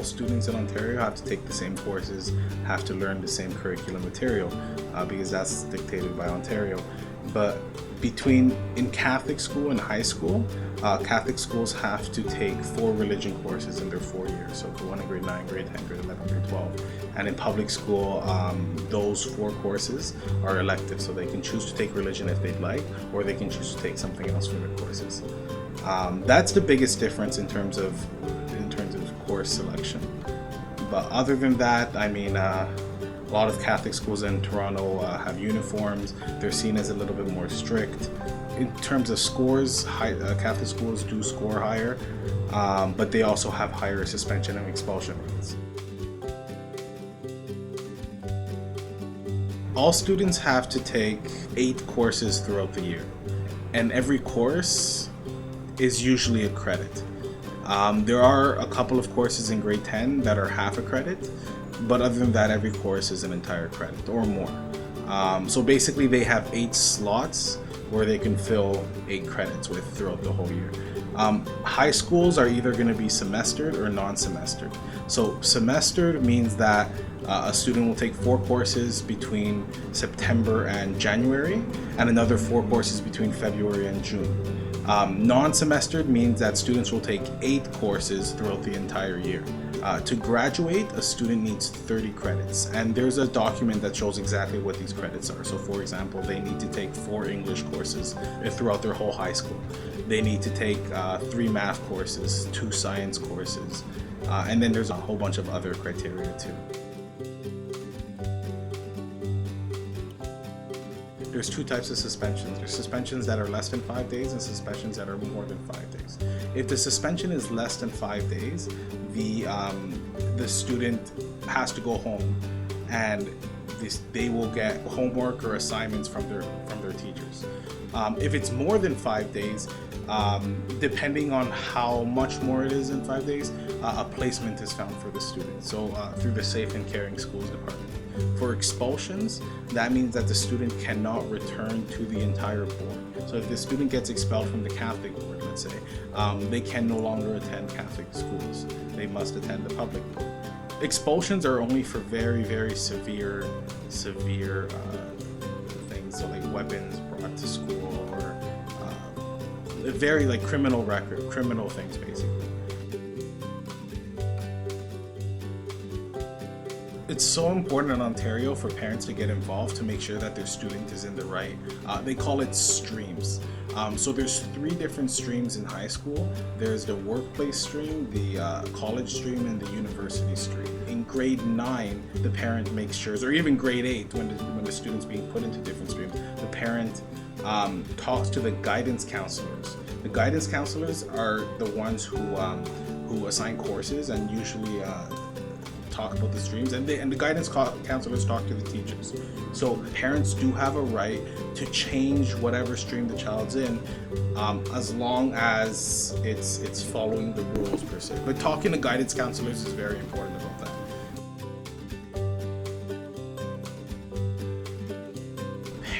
all students in Ontario have to take the same courses, have to learn the same curriculum material, because that's dictated by Ontario. But in Catholic school and high school, Catholic schools have to take 4 religion courses in their 4 years. So the one in grade 9, grade 10, grade 11, grade 12. And in public school, those 4 courses are elective. So they can choose to take religion if they'd like, or they can choose to take something else for their courses. That's the biggest difference in terms of course selection. But other than that, I mean, a lot of Catholic schools in Toronto have uniforms. They're seen as a little bit more strict. In terms of scores, Catholic schools do score higher, but they also have higher suspension and expulsion rates. All students have to take 8 courses throughout the year, and every course is usually a credit. There are a couple of courses in grade 10 that are half a credit, but other than that, every course is an entire credit or more. So basically they have 8 slots where they can fill 8 credits with throughout the whole year. High schools are either going to be semestered or non-semestered. So semestered means that a student will take 4 courses between September and January, and another 4 courses between February and June. Non-semestered means that students will take 8 courses throughout the entire year. To graduate, a student needs 30 credits, and there's a document that shows exactly what these credits are. So for example, they need to take 4 English courses throughout their whole high school. They need to take 3 math courses, 2 science courses, and then there's a whole bunch of other criteria too. There's 2 types of suspensions. There's suspensions that are less than 5 days and suspensions that are more than 5 days. If the suspension is less than 5 days, the student has to go home, and they will get homework or assignments from their teachers. If it's more than 5 days, depending on how much more it is in 5 days, a placement is found for the student. So through the Safe and Caring Schools Department. For expulsions, that means that the student cannot return to the entire board. So if the student gets expelled from the Catholic board, let's say, they can no longer attend Catholic schools. They must attend the public board. Expulsions are only for very, very severe things, so like weapons brought to school, or very like criminal things basically. It's so important in Ontario for parents to get involved to make sure that their student is in the right, they call it streams. So there's 3 different streams in high school. There's the workplace stream, the college stream, and the university stream. In grade 9, the parent makes sure, or even grade 8, when the student's being put into different streams, the parent talks to the guidance counselors. The guidance counselors are the ones who assign courses and usually talk about the streams, and the guidance counselors talk to the teachers. So parents do have a right to change whatever stream the child's in, as long as it's following the rules per se. But talking to guidance counselors is very important about that.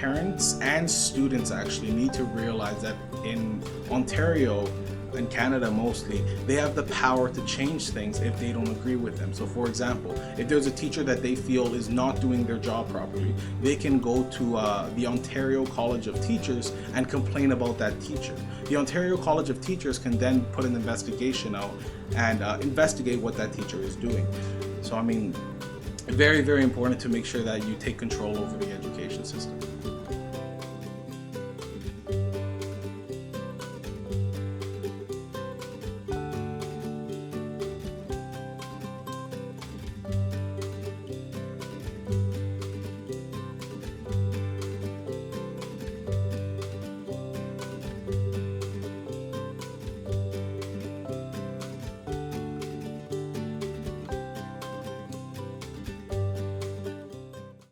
Parents and students actually need to realize that in Ontario, in Canada mostly, they have the power to change things if they don't agree with them. So for example, if there's a teacher that they feel is not doing their job properly, they can go to the Ontario College of Teachers and complain about that teacher. The Ontario College of Teachers can then put an investigation out and investigate what that teacher is doing. So I mean, very, very important to make sure that you take control over the education system.